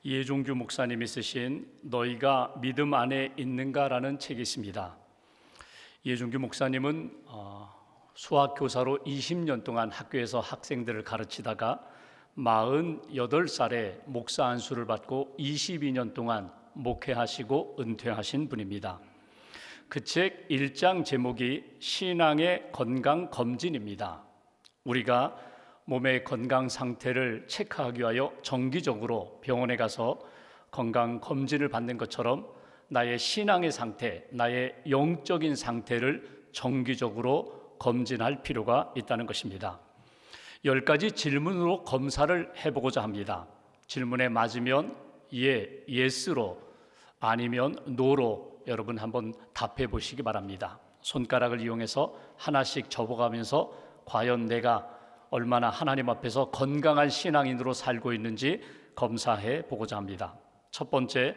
이해종규 목사님이 쓰신 너희가 믿음 안에 있는가라는 책이 있습니다. 이해종규 목사님은 수학교사로 20년 동안 학교에서 학생들을 가르치다가 48살에 목사 안수를 받고 22년 동안 목회하시고 은퇴하신 분입니다. 그 책 1장 제목이 신앙의 건강검진입니다. 우리가 몸의 건강 상태를 체크하기 위하여 정기적으로 병원에 가서 건강검진을 받는 것처럼 나의 신앙의 상태, 나의 영적인 상태를 정기적으로 검진할 필요가 있다는 것입니다. 10가지 질문으로 검사를 해보고자 합니다. 질문에 맞으면 예, 예스로, 아니면 노로 여러분 한번 답해 보시기 바랍니다. 손가락을 이용해서 하나씩 접어가면서 과연 내가 얼마나 하나님 앞에서 건강한 신앙인으로 살고 있는지 검사해 보고자 합니다. 첫 번째,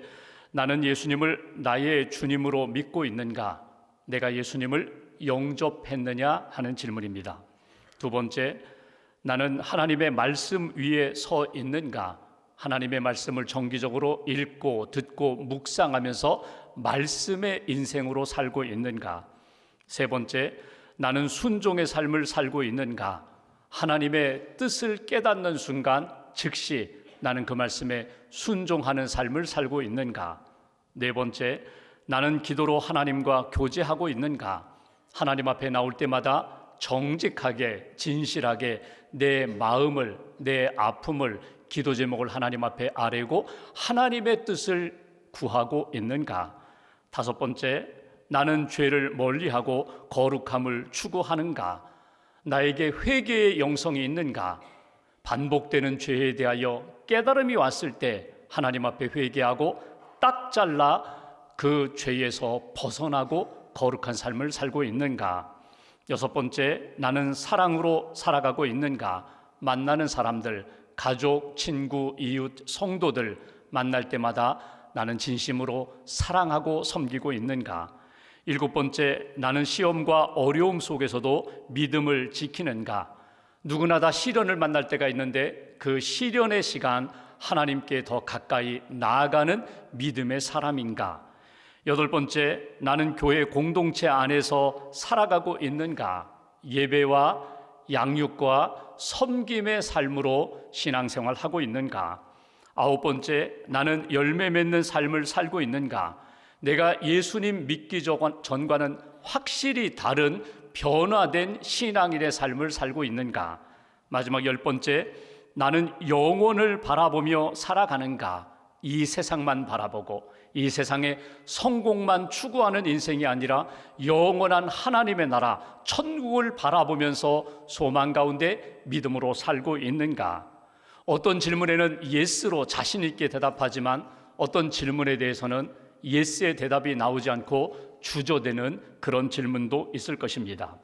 나는 예수님을 나의 주님으로 믿고 있는가? 내가 예수님을 영접했느냐 하는 질문입니다. 두 번째, 나는 하나님의 말씀 위에 서 있는가? 하나님의 말씀을 정기적으로 읽고 듣고 묵상하면서 말씀의 인생으로 살고 있는가? 세 번째, 나는 순종의 삶을 살고 있는가? 하나님의 뜻을 깨닫는 순간 즉시 나는 그 말씀에 순종하는 삶을 살고 있는가? 네 번째, 나는 기도로 하나님과 교제하고 있는가? 하나님 앞에 나올 때마다 정직하게 진실하게 내 마음을, 내 아픔을, 기도 제목을 하나님 앞에 아뢰고 하나님의 뜻을 구하고 있는가? 다섯 번째, 나는 죄를 멀리하고 거룩함을 추구하는가? 나에게 회개의 영성이 있는가? 반복되는 죄에 대하여 깨달음이 왔을 때 하나님 앞에 회개하고 딱 잘라 그 죄에서 벗어나고 거룩한 삶을 살고 있는가? 여섯 번째, 나는 사랑으로 살아가고 있는가? 만나는 사람들, 가족, 친구, 이웃, 성도들 만날 때마다 나는 진심으로 사랑하고 섬기고 있는가? 일곱 번째, 나는 시험과 어려움 속에서도 믿음을 지키는가? 누구나 다 시련을 만날 때가 있는데 그 시련의 시간 하나님께 더 가까이 나아가는 믿음의 사람인가? 여덟 번째, 나는 교회 공동체 안에서 살아가고 있는가? 예배와 양육과 섬김의 삶으로 신앙생활하고 있는가? 아홉 번째, 나는 열매 맺는 삶을 살고 있는가? 내가 예수님 믿기 전과는 확실히 다른 변화된 신앙인의 삶을 살고 있는가? 마지막 열 번째, 나는 영혼을 바라보며 살아가는가? 이 세상만 바라보고 이 세상의 성공만 추구하는 인생이 아니라 영원한 하나님의 나라 천국을 바라보면서 소망 가운데 믿음으로 살고 있는가? 어떤 질문에는 예스로 자신 있게 대답하지만 어떤 질문에 대해서는 예스의 대답이 나오지 않고 주저되는 그런 질문도 있을 것입니다.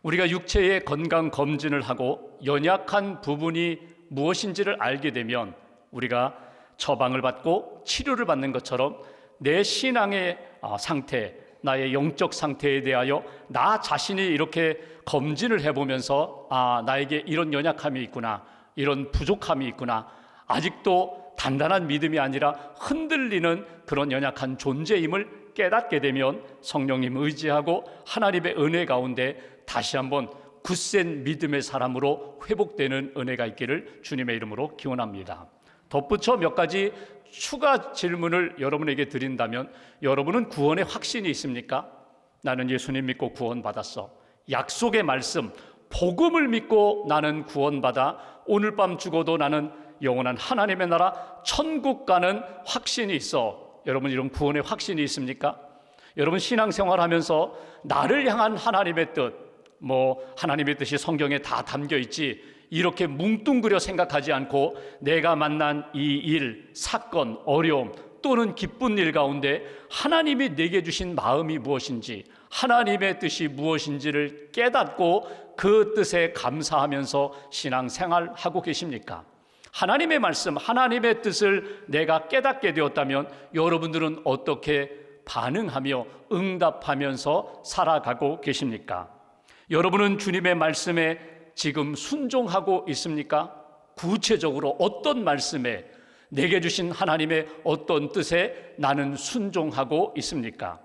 우리가 육체의 건강 검진을 하고 연약한 부분이 무엇인지를 알게 되면 우리가 처방을 받고 치료를 받는 것처럼 내 신앙의 상태, 나의 영적 상태에 대하여 나 자신이 이렇게 검진을 해보면서 나에게 이런 연약함이 있구나, 이런 부족함이 있구나, 아직도 단단한 믿음이 아니라 흔들리는 그런 연약한 존재임을 깨닫게 되면 성령님 의지하고 하나님의 은혜 가운데 다시 한번 굳센 믿음의 사람으로 회복되는 은혜가 있기를 주님의 이름으로 기원합니다. 덧붙여 몇 가지 추가 질문을 여러분에게 드린다면, 여러분은 구원의 확신이 있습니까? 나는 예수님 믿고 구원받았어. 약속의 말씀, 복음을 믿고 나는 구원받아 오늘 밤 죽어도 나는 영원한 하나님의 나라 천국 가는 확신이 있어. 여러분 이런 구원의 확신이 있습니까? 여러분 신앙생활하면서 나를 향한 하나님의 뜻, 하나님의 뜻이 성경에 다 담겨 있지, 이렇게 뭉뚱그려 생각하지 않고 내가 만난 이 일, 사건, 어려움 또는 기쁜 일 가운데 하나님이 내게 주신 마음이 무엇인지, 하나님의 뜻이 무엇인지를 깨닫고 그 뜻에 감사하면서 신앙생활하고 계십니까? 하나님의 말씀, 하나님의 뜻을 내가 깨닫게 되었다면 여러분들은 어떻게 반응하며 응답하면서 살아가고 계십니까? 여러분은 주님의 말씀에 지금 순종하고 있습니까? 구체적으로 어떤 말씀에 내게 주신 하나님의 어떤 뜻에 나는 순종하고 있습니까?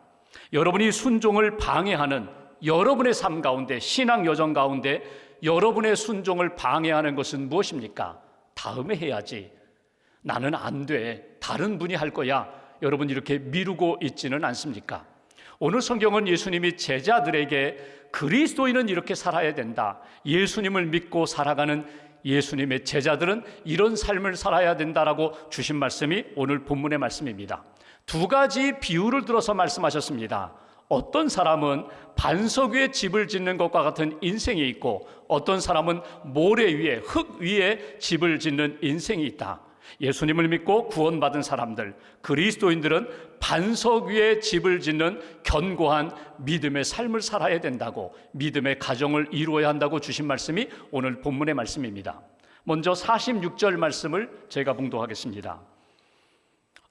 여러분이 순종을 방해하는 여러분의 삶 가운데, 신앙 여정 가운데 여러분의 순종을 방해하는 것은 무엇입니까? 다음에 해야지, 나는 안 돼, 다른 분이 할 거야, 여러분 이렇게 미루고 있지는 않습니까? 오늘 성경은 예수님이 제자들에게 그리스도인은 이렇게 살아야 된다, 예수님을 믿고 살아가는 예수님의 제자들은 이런 삶을 살아야 된다라고 주신 말씀이 오늘 본문의 말씀입니다. 두 가지 비유를 들어서 말씀하셨습니다. 어떤 사람은 반석 위에 집을 짓는 것과 같은 인생이 있고, 어떤 사람은 모래 위에, 흙 위에 집을 짓는 인생이 있다. 예수님을 믿고 구원받은 사람들, 그리스도인들은 반석 위에 집을 짓는 견고한 믿음의 삶을 살아야 된다고, 믿음의 가정을 이루어야 한다고 주신 말씀이 오늘 본문의 말씀입니다. 먼저 46절 말씀을 제가 봉독하겠습니다.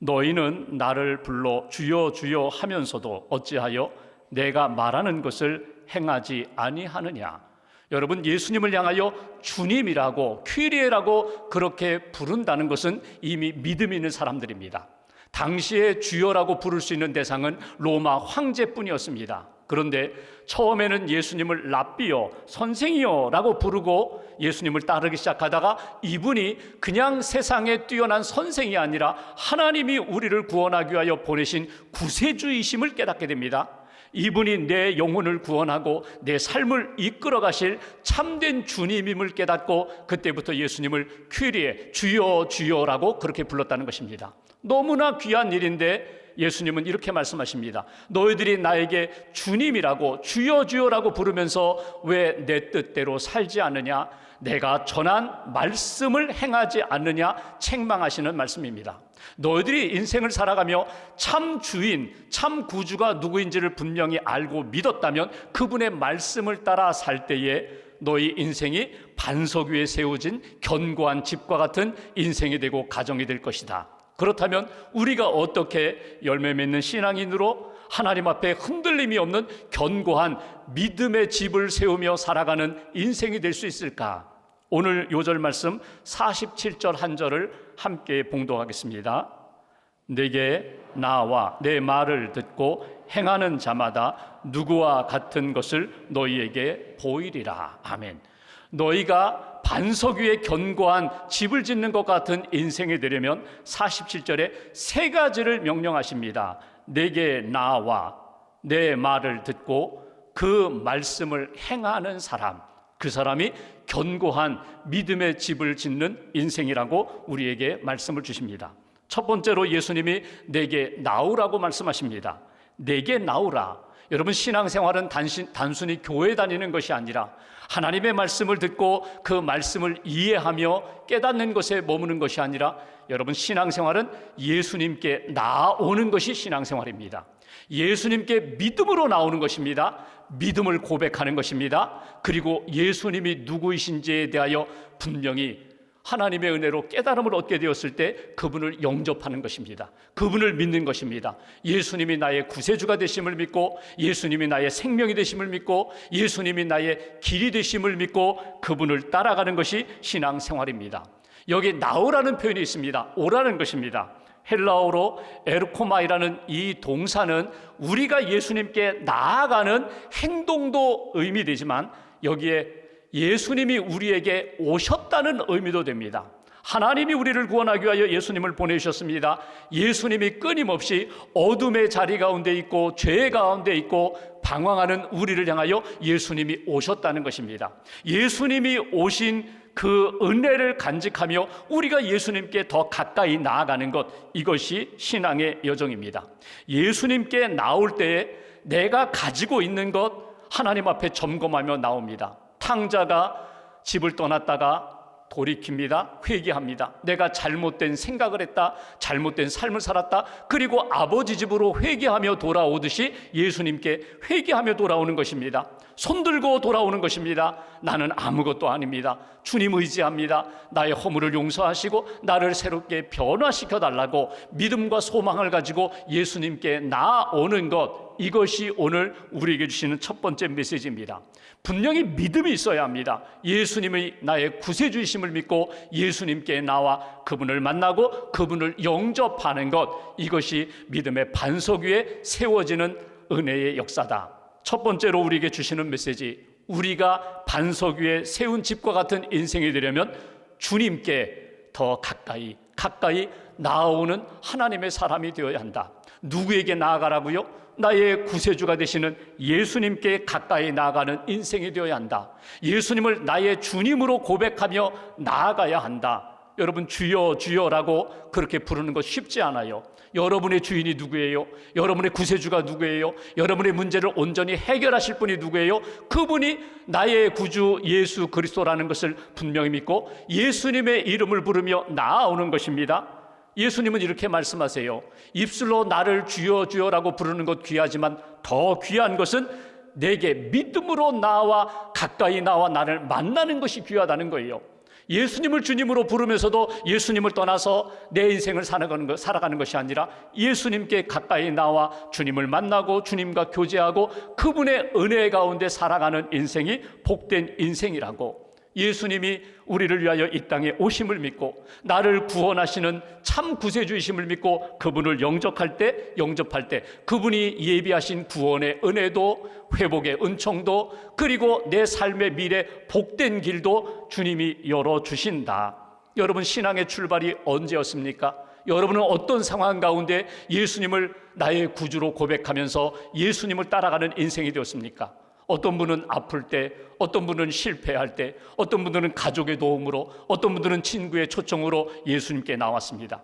너희는 나를 불러 주여 주여 하면서도 어찌하여 내가 말하는 것을 행하지 아니하느냐. 여러분, 예수님을 향하여 주님이라고, 퀴리에라고 그렇게 부른다는 것은 이미 믿음 있는 사람들입니다. 당시에 주여라고 부를 수 있는 대상은 로마 황제뿐이었습니다. 그런데 처음에는 예수님을 랍비요, 선생이요 라고 부르고 예수님을 따르기 시작하다가 이분이 그냥 세상에 뛰어난 선생이 아니라 하나님이 우리를 구원하기 위하여 보내신 구세주이심을 깨닫게 됩니다. 이분이 내 영혼을 구원하고 내 삶을 이끌어 가실 참된 주님임을 깨닫고 그때부터 예수님을 퀴리에, 주여 주여라고 그렇게 불렀다는 것입니다. 너무나 귀한 일인데 예수님은 이렇게 말씀하십니다. 너희들이 나에게 주님이라고, 주여 주여라고 부르면서 왜 내 뜻대로 살지 않느냐, 내가 전한 말씀을 행하지 않느냐 책망하시는 말씀입니다. 너희들이 인생을 살아가며 참 주인, 참 구주가 누구인지를 분명히 알고 믿었다면 그분의 말씀을 따라 살 때에 너희 인생이 반석 위에 세워진 견고한 집과 같은 인생이 되고 가정이 될 것이다. 그렇다면 우리가 어떻게 열매 맺는 신앙인으로 하나님 앞에 흔들림이 없는 견고한 믿음의 집을 세우며 살아가는 인생이 될 수 있을까? 오늘 요절 말씀 47절 한 절을 함께 봉독하겠습니다. 내게 나와 내 말을 듣고 행하는 자마다 누구와 같은 것을 너희에게 보이리라. 아멘. 너희가 반석 위에 견고한 집을 짓는 것 같은 인생이 되려면 47절에 세 가지를 명령하십니다. 내게 나와 내 말을 듣고 그 말씀을 행하는 사람, 그 사람이 견고한 믿음의 집을 짓는 인생이라고 우리에게 말씀을 주십니다. 첫 번째로 예수님이 내게 나오라고 말씀하십니다. 내게 나오라. 여러분, 신앙생활은 단순히 교회 다니는 것이 아니라 하나님의 말씀을 듣고 그 말씀을 이해하며 깨닫는 것에 머무는 것이 아니라 여러분, 신앙생활은 예수님께 나오는 것이 신앙생활입니다. 예수님께 믿음으로 나오는 것입니다. 믿음을 고백하는 것입니다. 그리고 예수님이 누구이신지에 대하여 분명히 하나님의 은혜로 깨달음을 얻게 되었을 때 그분을 영접하는 것입니다. 그분을 믿는 것입니다. 예수님이 나의 구세주가 되심을 믿고, 예수님이 나의 생명이 되심을 믿고, 예수님이 나의 길이 되심을 믿고 그분을 따라가는 것이 신앙생활입니다. 여기 나오라는 표현이 있습니다. 오라는 것입니다. 헬라어로 에르코마이라는 이 동사는 우리가 예수님께 나아가는 행동도 의미되지만 여기에 예수님이 우리에게 오셨다는 의미도 됩니다. 하나님이 우리를 구원하기 위하여 예수님을 보내주셨습니다. 예수님이 끊임없이 어둠의 자리 가운데 있고 죄 가운데 있고 방황하는 우리를 향하여 예수님이 오셨다는 것입니다. 예수님이 오신 그 은혜를 간직하며 우리가 예수님께 더 가까이 나아가는 것, 이것이 신앙의 여정입니다. 예수님께 나올 때에 내가 가지고 있는 것 하나님 앞에 점검하며 나옵니다. 탕자가 집을 떠났다가 돌이킵니다. 회개합니다. 내가 잘못된 생각을 했다, 잘못된 삶을 살았다. 그리고 아버지 집으로 회개하며 돌아오듯이 예수님께 회개하며 돌아오는 것입니다. 손들고 돌아오는 것입니다. 나는 아무것도 아닙니다. 주님 의지합니다. 나의 허물을 용서하시고 나를 새롭게 변화시켜 달라고 믿음과 소망을 가지고 예수님께 나아오는 것, 이것이 오늘 우리에게 주시는 첫 번째 메시지입니다. 분명히 믿음이 있어야 합니다. 예수님이 나의 구세주이심을 믿고 예수님께 나와 그분을 만나고 그분을 영접하는 것, 이것이 믿음의 반석 위에 세워지는 은혜의 역사다. 첫 번째로 우리에게 주시는 메시지, 우리가 반석 위에 세운 집과 같은 인생이 되려면 주님께 더 가까이 나아오는 하나님의 사람이 되어야 한다. 누구에게 나아가라고요? 나의 구세주가 되시는 예수님께 가까이 나아가는 인생이 되어야 한다. 예수님을 나의 주님으로 고백하며 나아가야 한다. 여러분, 주여 주여라고 그렇게 부르는 것 쉽지 않아요. 여러분의 주인이 누구예요? 여러분의 구세주가 누구예요? 여러분의 문제를 온전히 해결하실 분이 누구예요? 그분이 나의 구주 예수 그리스도라는 것을 분명히 믿고 예수님의 이름을 부르며 나아오는 것입니다. 예수님은 이렇게 말씀하세요. 입술로 나를 주여 주여라고 부르는 것 귀하지만 더 귀한 것은 내게 믿음으로 나와 가까이 나와 나를 만나는 것이 귀하다는 거예요. 예수님을 주님으로 부르면서도 예수님을 떠나서 내 인생을 살아가는 것이 아니라 예수님께 가까이 나와 주님을 만나고 주님과 교제하고 그분의 은혜 가운데 살아가는 인생이 복된 인생이라고, 예수님이 우리를 위하여 이 땅에 오심을 믿고 나를 구원하시는 참 구세주이심을 믿고 그분을 영접할 때 그분이 예비하신 구원의 은혜도, 회복의 은총도, 그리고 내 삶의 미래 복된 길도 주님이 열어주신다. 여러분, 신앙의 출발이 언제였습니까? 여러분은 어떤 상황 가운데 예수님을 나의 구주로 고백하면서 예수님을 따라가는 인생이 되었습니까? 어떤 분은 아플 때, 어떤 분은 실패할 때, 어떤 분들은 가족의 도움으로, 어떤 분들은 친구의 초청으로 예수님께 나왔습니다.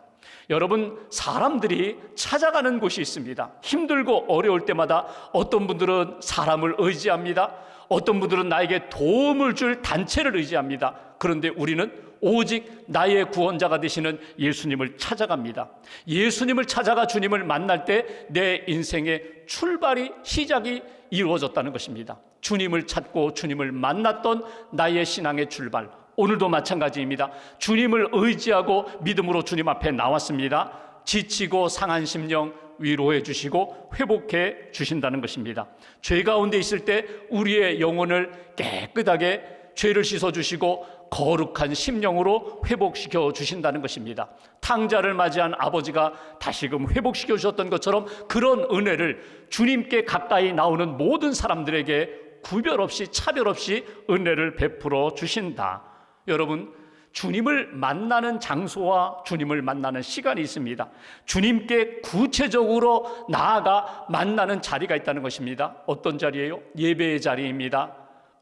여러분, 사람들이 찾아가는 곳이 있습니다. 힘들고 어려울 때마다 어떤 분들은 사람을 의지합니다. 어떤 분들은 나에게 도움을 줄 단체를 의지합니다. 그런데 우리는 오직 나의 구원자가 되시는 예수님을 찾아갑니다. 예수님을 찾아가 주님을 만날 때 내 인생의 출발이, 시작이 이루어졌다는 것입니다. 주님을 찾고 주님을 만났던 나의 신앙의 출발, 오늘도 마찬가지입니다. 주님을 의지하고 믿음으로 주님 앞에 나왔습니다. 지치고 상한 심령 위로해 주시고 회복해 주신다는 것입니다. 죄 가운데 있을 때 우리의 영혼을 깨끗하게 죄를 씻어 주시고 거룩한 심령으로 회복시켜 주신다는 것입니다. 탕자를 맞이한 아버지가 다시금 회복시켜 주셨던 것처럼 그런 은혜를 주님께 가까이 나오는 모든 사람들에게 구별 없이 차별 없이 은혜를 베풀어 주신다. 여러분, 주님을 만나는 장소와 주님을 만나는 시간이 있습니다. 주님께 구체적으로 나아가 만나는 자리가 있다는 것입니다. 어떤 자리예요? 예배의 자리입니다.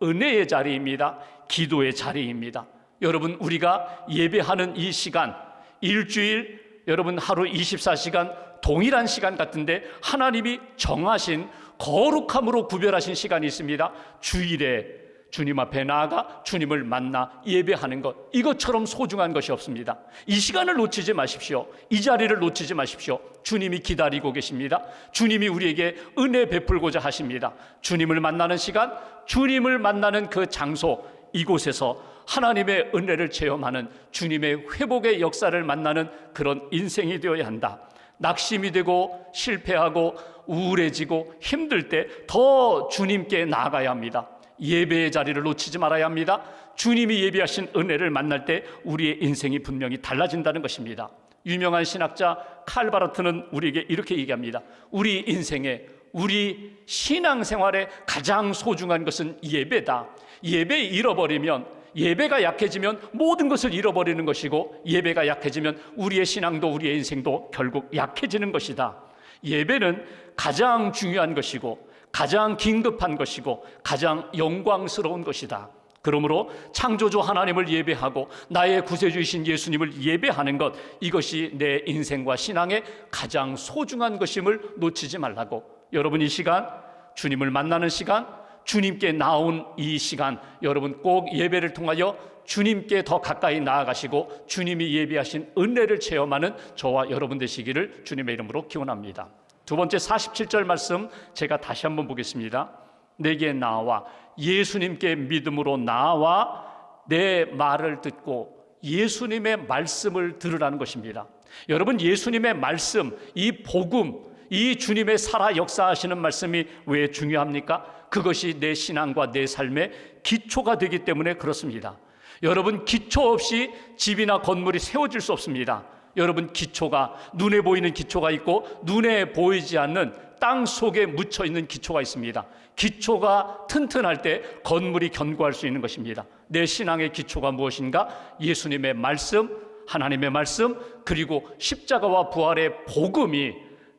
은혜의 자리입니다. 기도의 자리입니다. 여러분, 우리가 예배하는 이 시간, 일주일, 여러분 하루 24시간 동일한 시간 같은데 하나님이 정하신 거룩함으로 구별하신 시간이 있습니다. 주일에 주님 앞에 나아가 주님을 만나 예배하는 것, 이것처럼 소중한 것이 없습니다. 이 시간을 놓치지 마십시오. 이 자리를 놓치지 마십시오. 주님이 기다리고 계십니다. 주님이 우리에게 은혜 베풀고자 하십니다. 주님을 만나는 시간, 주님을 만나는 그 장소, 이곳에서 하나님의 은혜를 체험하는 주님의 회복의 역사를 만나는 그런 인생이 되어야 한다. 낙심이 되고 실패하고 우울해지고 힘들 때 더 주님께 나아가야 합니다. 예배의 자리를 놓치지 말아야 합니다. 주님이 예비하신 은혜를 만날 때 우리의 인생이 분명히 달라진다는 것입니다. 유명한 신학자 칼바르트는 우리에게 이렇게 얘기합니다. 우리 인생에, 우리 신앙생활에 가장 소중한 것은 예배다. 예배 잃어버리면, 예배가 약해지면 모든 것을 잃어버리는 것이고, 예배가 약해지면 우리의 신앙도 우리의 인생도 결국 약해지는 것이다. 예배는 가장 중요한 것이고 가장 긴급한 것이고 가장 영광스러운 것이다. 그러므로 창조주 하나님을 예배하고 나의 구세주이신 예수님을 예배하는 것, 이것이 내 인생과 신앙의 가장 소중한 것임을 놓치지 말라고. 여러분, 이 시간, 주님을 만나는 시간, 주님께 나온 이 시간, 여러분 꼭 예배를 통하여 주님께 더 가까이 나아가시고 주님이 예비하신 은혜를 체험하는 저와 여러분 되시기를 주님의 이름으로 기원합니다. 두 번째 47절 말씀 제가 다시 한번 보겠습니다. 내게 나와, 예수님께 믿음으로 나와 내 말을 듣고 예수님의 말씀을 들으라는 것입니다. 여러분, 예수님의 말씀, 이 복음, 이 주님의 살아 역사하시는 말씀이 왜 중요합니까? 그것이 내 신앙과 내 삶의 기초가 되기 때문에 그렇습니다. 여러분, 기초 없이 집이나 건물이 세워질 수 없습니다. 여러분, 기초가, 눈에 보이는 기초가 있고 눈에 보이지 않는 땅 속에 묻혀 있는 기초가 있습니다. 기초가 튼튼할 때 건물이 견고할 수 있는 것입니다. 내 신앙의 기초가 무엇인가? 예수님의 말씀, 하나님의 말씀, 그리고 십자가와 부활의 복음이,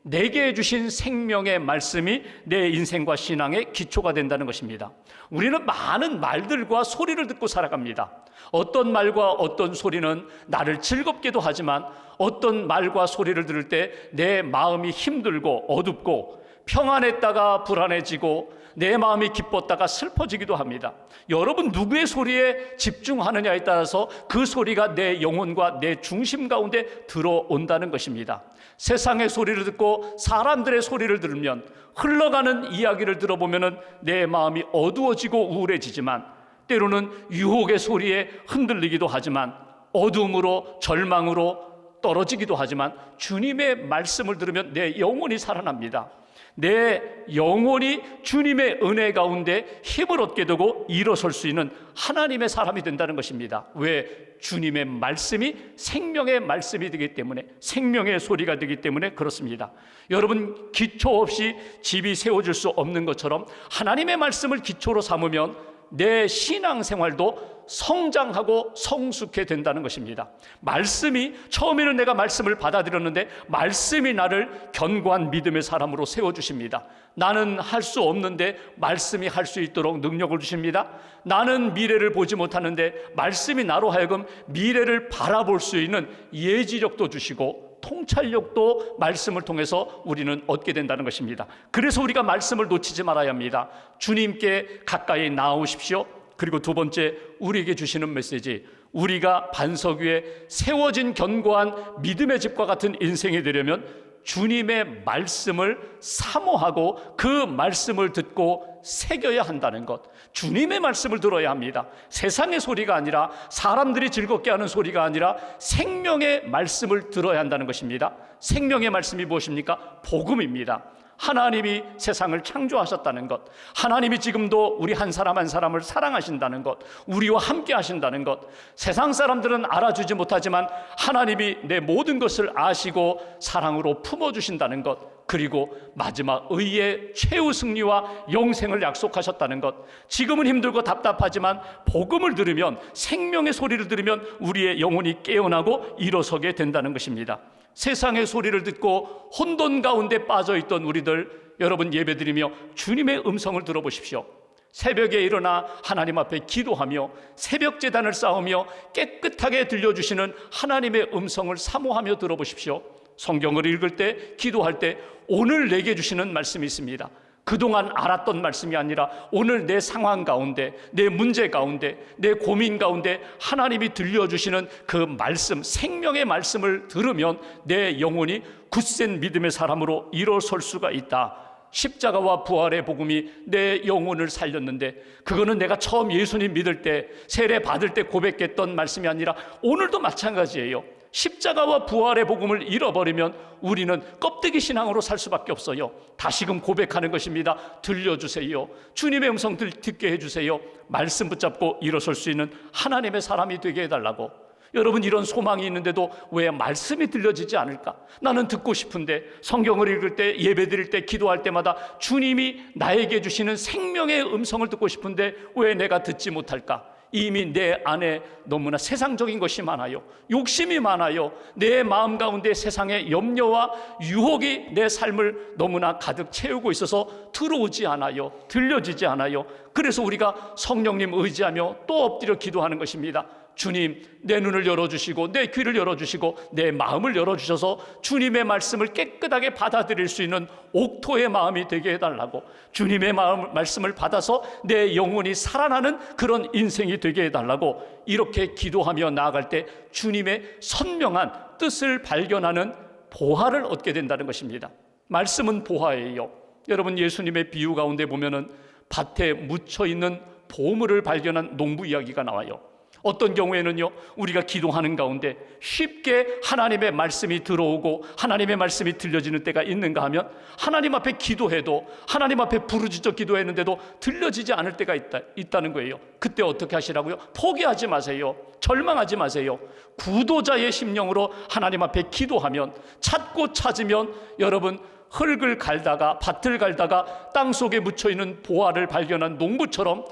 내게 주신 생명의 말씀이 내 인생과 신앙의 기초가 된다는 것입니다. 우리는 많은 말들과 소리를 듣고 살아갑니다. 어떤 말과 어떤 소리는 나를 즐겁게도 하지만 어떤 말과 소리를 들을 때 내 마음이 힘들고 어둡고 평안했다가 불안해지고 내 마음이 기뻤다가 슬퍼지기도 합니다. 여러분, 누구의 소리에 집중하느냐에 따라서 그 소리가 내 영혼과 내 중심 가운데 들어온다는 것입니다. 세상의 소리를 듣고 사람들의 소리를 들으면, 흘러가는 이야기를 들어보면 내 마음이 어두워지고 우울해지지만, 때로는 유혹의 소리에 흔들리기도 하지만, 어둠으로 절망으로 떨어지기도 하지만, 주님의 말씀을 들으면 내 영혼이 살아납니다. 내 영혼이 주님의 은혜 가운데 힘을 얻게 되고 일어설 수 있는 하나님의 사람이 된다는 것입니다. 왜? 주님의 말씀이 생명의 말씀이 되기 때문에, 생명의 소리가 되기 때문에 그렇습니다. 여러분, 기초 없이 집이 세워질 수 없는 것처럼 하나님의 말씀을 기초로 삼으면 내 신앙생활도 성장하고 성숙해 된다는 것입니다. 말씀이, 처음에는 내가 말씀을 받아들였는데 말씀이 나를 견고한 믿음의 사람으로 세워주십니다. 나는 할 수 없는데 말씀이 할 수 있도록 능력을 주십니다. 나는 미래를 보지 못하는데 말씀이 나로 하여금 미래를 바라볼 수 있는 예지력도 주시고 통찰력도 말씀을 통해서 우리는 얻게 된다는 것입니다. 그래서 우리가 말씀을 놓치지 말아야 합니다. 주님께 가까이 나오십시오. 그리고 두 번째, 우리에게 주시는 메시지, 우리가 반석 위에 세워진 견고한 믿음의 집과 같은 인생이 되려면 주님의 말씀을 사모하고 그 말씀을 듣고 새겨야 한다는 것, 주님의 말씀을 들어야 합니다. 세상의 소리가 아니라, 사람들이 즐겁게 하는 소리가 아니라 생명의 말씀을 들어야 한다는 것입니다. 생명의 말씀이 무엇입니까? 복음입니다. 하나님이 세상을 창조하셨다는 것, 하나님이 지금도 우리 한 사람 한 사람을 사랑하신다는 것, 우리와 함께 하신다는 것, 세상 사람들은 알아주지 못하지만 하나님이 내 모든 것을 아시고 사랑으로 품어주신다는 것, 그리고 마지막 의의 최후 승리와 영생을 약속하셨다는 것, 지금은 힘들고 답답하지만 복음을 들으면, 생명의 소리를 들으면 우리의 영혼이 깨어나고 일어서게 된다는 것입니다. 세상의 소리를 듣고 혼돈 가운데 빠져있던 우리들, 여러분, 예배드리며 주님의 음성을 들어보십시오. 새벽에 일어나 하나님 앞에 기도하며 새벽 제단을 쌓으며 깨끗하게 들려주시는 하나님의 음성을 사모하며 들어보십시오. 성경을 읽을 때, 기도할 때 오늘 내게 주시는 말씀이 있습니다. 그동안 알았던 말씀이 아니라 오늘 내 상황 가운데, 내 문제 가운데, 내 고민 가운데 하나님이 들려주시는 그 말씀, 생명의 말씀을 들으면 내 영혼이 굳센 믿음의 사람으로 일어설 수가 있다. 십자가와 부활의 복음이 내 영혼을 살렸는데, 그거는 내가 처음 예수님 믿을 때, 세례 받을 때 고백했던 말씀이 아니라 오늘도 마찬가지예요. 십자가와 부활의 복음을 잃어버리면 우리는 껍데기 신앙으로 살 수밖에 없어요. 다시금 고백하는 것입니다. 들려주세요. 주님의 음성 듣게 해주세요. 말씀 붙잡고 일어설 수 있는 하나님의 사람이 되게 해달라고. 여러분, 이런 소망이 있는데도 왜 말씀이 들려지지 않을까? 나는 듣고 싶은데, 성경을 읽을 때, 예배 드릴 때, 기도할 때마다 주님이 나에게 주시는 생명의 음성을 듣고 싶은데 왜 내가 듣지 못할까? 이미 내 안에 너무나 세상적인 것이 많아요. 욕심이 많아요. 내 마음 가운데 세상의 염려와 유혹이 내 삶을 너무나 가득 채우고 있어서 들어오지 않아요. 들려지지 않아요. 그래서 우리가 성령님 의지하며 또 엎드려 기도하는 것입니다. 주님, 내 눈을 열어주시고 내 귀를 열어주시고 내 마음을 열어주셔서 주님의 말씀을 깨끗하게 받아들일 수 있는 옥토의 마음이 되게 해달라고, 주님의 말씀을 받아서 내 영혼이 살아나는 그런 인생이 되게 해달라고, 이렇게 기도하며 나아갈 때 주님의 선명한 뜻을 발견하는 보화를 얻게 된다는 것입니다. 말씀은 보화예요. 여러분, 예수님의 비유 가운데 보면은 밭에 묻혀있는 보물을 발견한 농부 이야기가 나와요. 어떤 경우에는요, 우리가 기도하는 가운데 쉽게 하나님의 말씀이 들어오고 하나님의 말씀이 들려지는 때가 있는가 하면, 하나님 앞에 기도해도, 하나님 앞에 부르짖어 기도했는데도 들려지지 않을 때가 있다는 거예요. 그때 어떻게 하시라고요? 포기하지 마세요. 절망하지 마세요. 구도자의 심령으로 하나님 앞에 기도하면, 찾고 찾으면, 여러분, 흙을 갈다가, 밭을 갈다가 땅속에 묻혀있는 보화를 발견한 농부처럼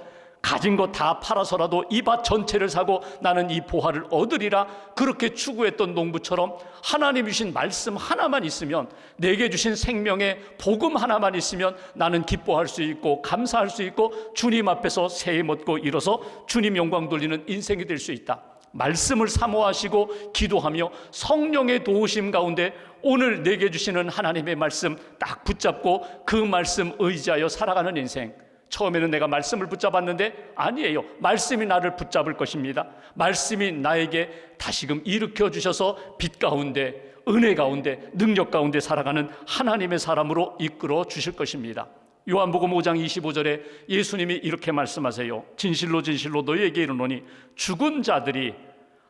가진 거 다 팔아서라도 이 밭 전체를 사고 나는 이 보화를 얻으리라, 그렇게 추구했던 농부처럼 하나님 주신 말씀 하나만 있으면, 내게 주신 생명의 복음 하나만 있으면 나는 기뻐할 수 있고 감사할 수 있고 주님 앞에서 새해 먹고 일어서 주님 영광 돌리는 인생이 될 수 있다. 말씀을 사모하시고 기도하며 성령의 도우심 가운데 오늘 내게 주시는 하나님의 말씀 딱 붙잡고 그 말씀 의지하여 살아가는 인생. 처음에는 내가 말씀을 붙잡았는데 아니에요. 말씀이 나를 붙잡을 것입니다. 말씀이 나에게 다시금 일으켜 주셔서 빛 가운데, 은혜 가운데, 능력 가운데 살아가는 하나님의 사람으로 이끌어 주실 것입니다. 요한복음 5장 25절에 예수님이 이렇게 말씀하세요. 진실로 진실로 너희에게 이르노니 죽은 자들이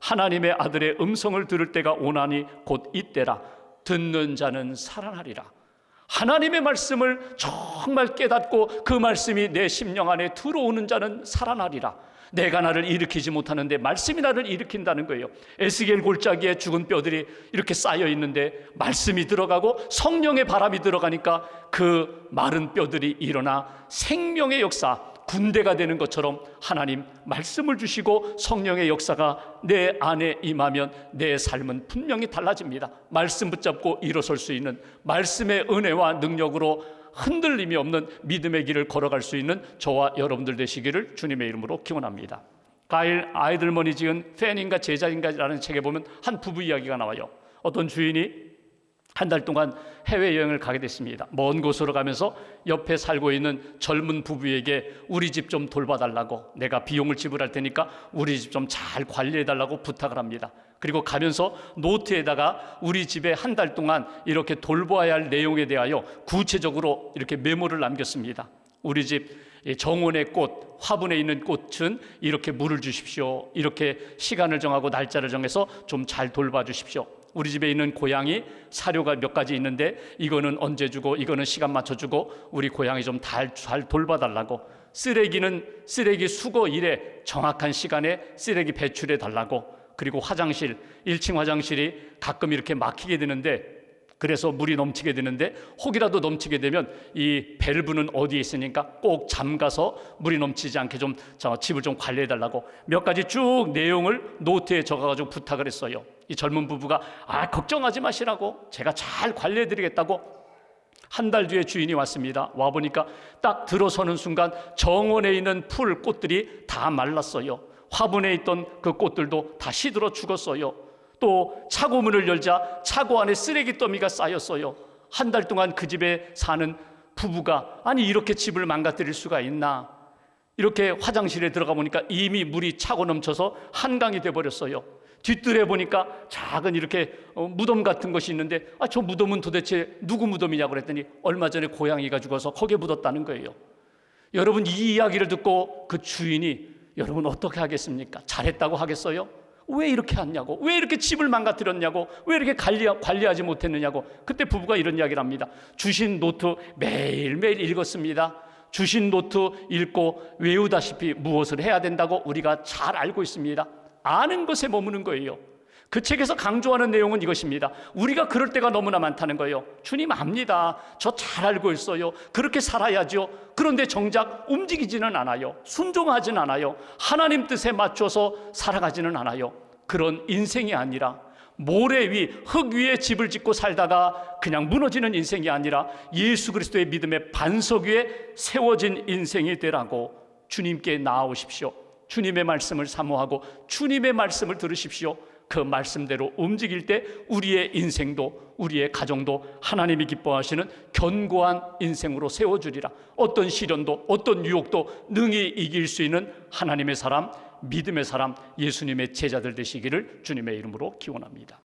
하나님의 아들의 음성을 들을 때가 오나니 곧 이때라. 듣는 자는 살아나리라. 하나님의 말씀을 정말 깨닫고 그 말씀이 내 심령 안에 들어오는 자는 살아나리라. 내가 나를 일으키지 못하는데 말씀이 나를 일으킨다는 거예요. 에스겔 골짜기에 죽은 뼈들이 이렇게 쌓여 있는데 말씀이 들어가고 성령의 바람이 들어가니까 그 마른 뼈들이 일어나 생명의 역사, 군대가 되는 것처럼 하나님 말씀을 주시고 성령의 역사가 내 안에 임하면 내 삶은 분명히 달라집니다. 말씀 붙잡고 일어설 수 있는, 말씀의 은혜와 능력으로 흔들림이 없는 믿음의 길을 걸어갈 수 있는 저와 여러분들 되시기를 주님의 이름으로 기원합니다. 가일 아이들머니 지은 팬인가 제자인가라는 책에 보면 한 부부 이야기가 나와요. 어떤 주인이 한 달 동안 해외여행을 가게 됐습니다. 먼 곳으로 가면서 옆에 살고 있는 젊은 부부에게 우리 집 좀 돌봐달라고, 내가 비용을 지불할 테니까 우리 집 좀 잘 관리해달라고 부탁을 합니다. 그리고 가면서 노트에다가 우리 집에 한 달 동안 이렇게 돌보아야 할 내용에 대하여 구체적으로 이렇게 메모를 남겼습니다. 우리 집 정원의 꽃, 화분에 있는 꽃은 이렇게 물을 주십시오. 이렇게 시간을 정하고 날짜를 정해서 좀 잘 돌봐주십시오. 우리 집에 있는 고양이 사료가 몇 가지 있는데 이거는 언제 주고 이거는 시간 맞춰주고 우리 고양이 좀 잘 돌봐달라고. 쓰레기는 쓰레기 수거 일에 정확한 시간에 쓰레기 배출해 달라고. 그리고 화장실, 1층 화장실이 가끔 이렇게 막히게 되는데, 그래서 물이 넘치게 되는데 혹이라도 넘치게 되면 이 밸브는 어디에 있으니까 꼭 잠가서 물이 넘치지 않게 좀 집을 좀 관리해 달라고 몇 가지 쭉 내용을 노트에 적어가지고 부탁을 했어요. 이 젊은 부부가 걱정하지 마시라고, 제가 잘 관리해 드리겠다고. 한 달 뒤에 주인이 왔습니다. 와보니까 딱 들어서는 순간 정원에 있는 풀, 꽃들이 다 말랐어요. 화분에 있던 그 꽃들도 다 시들어 죽었어요. 또 차고 문을 열자 차고 안에 쓰레기 더미가 쌓였어요. 한 달 동안 그 집에 사는 부부가 아니 이렇게 집을 망가뜨릴 수가 있나. 이렇게 화장실에 들어가 보니까 이미 물이 차고 넘쳐서 한강이 돼버렸어요. 뒷뜰에 보니까 작은 이렇게 무덤 같은 것이 있는데 저 무덤은 도대체 누구 무덤이냐고 그랬더니 얼마 전에 고양이가 죽어서 거기에 묻었다는 거예요. 여러분, 이 이야기를 듣고 그 주인이 여러분 어떻게 하겠습니까? 잘했다고 하겠어요? 왜 이렇게 했냐고, 왜 이렇게 집을 망가뜨렸냐고, 왜 이렇게 관리하지 못했느냐고. 그때 부부가 이런 이야기를 합니다. 주신 노트 매일매일 읽었습니다. 주신 노트 읽고 외우다시피 무엇을 해야 된다고 우리가 잘 알고 있습니다. 아는 것에 머무는 거예요. 그 책에서 강조하는 내용은 이것입니다. 우리가 그럴 때가 너무나 많다는 거예요. 주님 압니다. 저 잘 알고 있어요. 그렇게 살아야죠. 그런데 정작 움직이지는 않아요. 순종하지는 않아요. 하나님 뜻에 맞춰서 살아가지는 않아요. 그런 인생이 아니라 모래 위, 흙 위에 집을 짓고 살다가 그냥 무너지는 인생이 아니라 예수 그리스도의 믿음의 반석 위에 세워진 인생이 되라고 주님께 나아오십시오. 주님의 말씀을 사모하고 주님의 말씀을 들으십시오. 그 말씀대로 움직일 때 우리의 인생도 우리의 가정도 하나님이 기뻐하시는 견고한 인생으로 세워주리라. 어떤 시련도 어떤 유혹도 능히 이길 수 있는 하나님의 사람, 믿음의 사람, 예수님의 제자들 되시기를 주님의 이름으로 기원합니다.